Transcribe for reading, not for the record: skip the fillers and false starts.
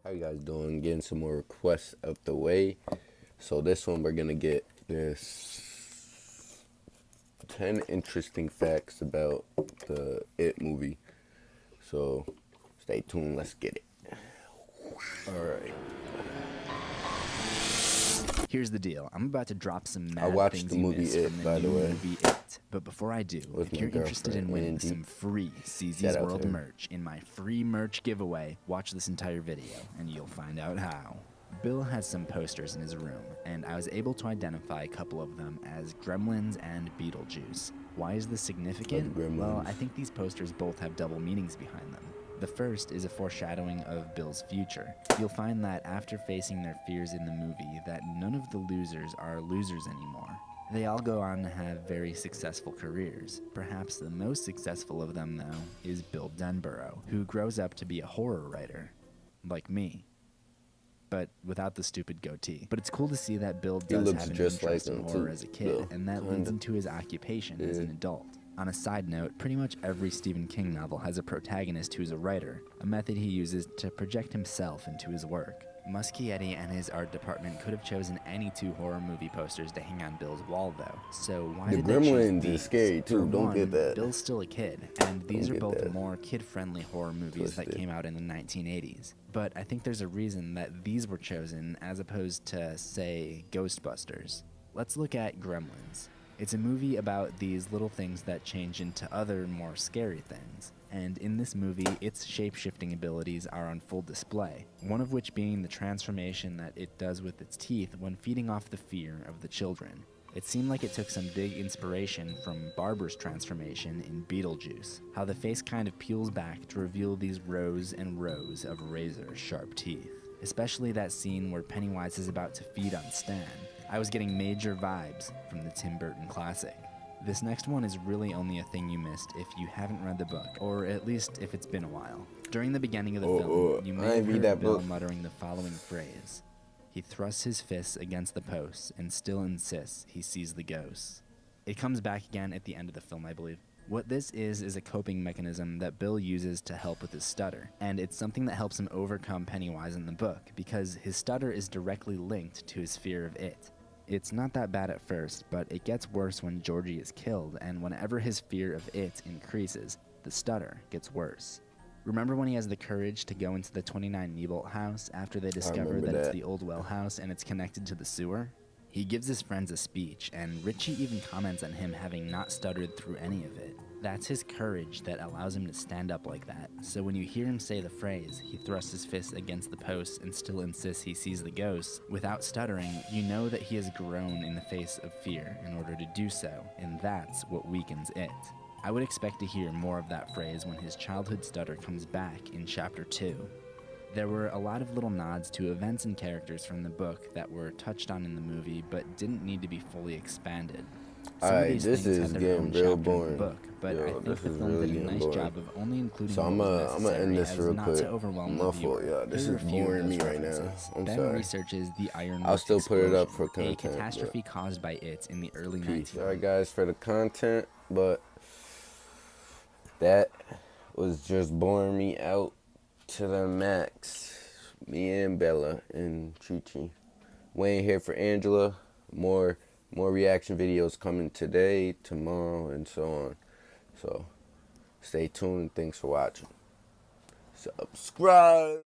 How you guys doing? Getting some more requests out the way. So this one we're gonna get this 10 interesting facts about the It movie. So stay tuned, let's get it. Alright. Here's the deal. I'm about to drop some mad I watched things the you movie missed It, from the by the new way. movie It. But before I do, With if my you're interested in girlfriend, winning Angie. some free Shout CZ's out to World her. merch in my free merch giveaway, watch this entire video and you'll find out how. Bill has some posters in his room, and I was able to identify a couple of them as Gremlins and Beetlejuice. Why is this significant? Gremlins. Well, I think these posters both have double meanings behind them. The first is a foreshadowing of Bill's future. You'll find that after facing their fears in the movie, that none of the losers are losers anymore. They all go on to have very successful careers. Perhaps the most successful of them, though, is Bill Denborough, who grows up to be a horror writer. Like me. But without the stupid goatee. But it's cool to see that Bill does looks have an just interest like in him, horror too, as a kid, Bill. and that leads into his occupation as an Yeah. adult. On a side note, pretty much every Stephen King novel has a protagonist who's a writer, a method he uses to project himself into his work. Muschietti and his art department could have chosen any two horror movie posters to hang on Bill's wall, though. So why The did they choose Gremlins these? is scary, too. For Don't one, get that. Bill's still a kid, and these are get both that more kid-friendly horror movies that twisted. came out in the 1980s. But I think there's a reason that these were chosen as opposed to, say, Ghostbusters. Let's look at Gremlins. It's a movie about these little things that change into other, more scary things. And in this movie, its shape-shifting abilities are on full display, one of which being the transformation that it does with its teeth when feeding off the fear of the children. It seemed like it took some big inspiration from Barber's transformation in Beetlejuice, how the face kind of peels back to reveal these rows and rows of razor-sharp teeth. Especially that scene where Pennywise is about to feed on Stan. I was getting major vibes from the Tim Burton classic. This next one is really only a thing you missed if you haven't read the book, or at least if it's been a while. During the beginning of the film, you I may ain't have read heard that Bill book. muttering the following phrase. He thrusts his fists against the posts and still insists he sees the ghosts. It comes back again at the end of the film, I believe. What this is a coping mechanism that Bill uses to help with his stutter, and it's something that helps him overcome Pennywise in the book, because his stutter is directly linked to his fear of it. It's not that bad at first, but it gets worse when Georgie is killed, and whenever his fear of it increases, the stutter gets worse. Remember when he has the courage to go into the 29 Neibolt house after they discover remember that it's that. the old well house and it's connected to the sewer? He gives his friends a speech, and Richie even comments on him having not stuttered through any of it. That's his courage that allows him to stand up like that. So when you hear him say the phrase, he thrusts his fist against the posts and still insists he sees the ghosts, without stuttering, you know that he has grown in the face of fear in order to do so, and that's what weakens it. I would expect to hear more of that phrase when his childhood stutter comes back in Chapter 2. There were a lot of little nods to events and characters from the book that were touched on in the movie but didn't need to be fully expanded. Some of Alright, these this things is had their getting own real chapter in boring. the book, but Yo, I think this the is film really did a getting nice boring. job of only including So what I'm was gonna necessary end this as real not quick. to overwhelm My the fault, viewer. y'all. This Here are is a few of boring those me right now. references. I'm Ben sorry. researches the Iron I'll Works still put it up explosion, for a content, catastrophe caused by it in the early Peace. 1900s. Sorry guys for the content, but that was just boring me out to the max. Me and Bella and Chi-Chi. Waiting here for Angela. More reaction videos coming today, tomorrow, and so on. So stay tuned. Thanks for watching. Subscribe.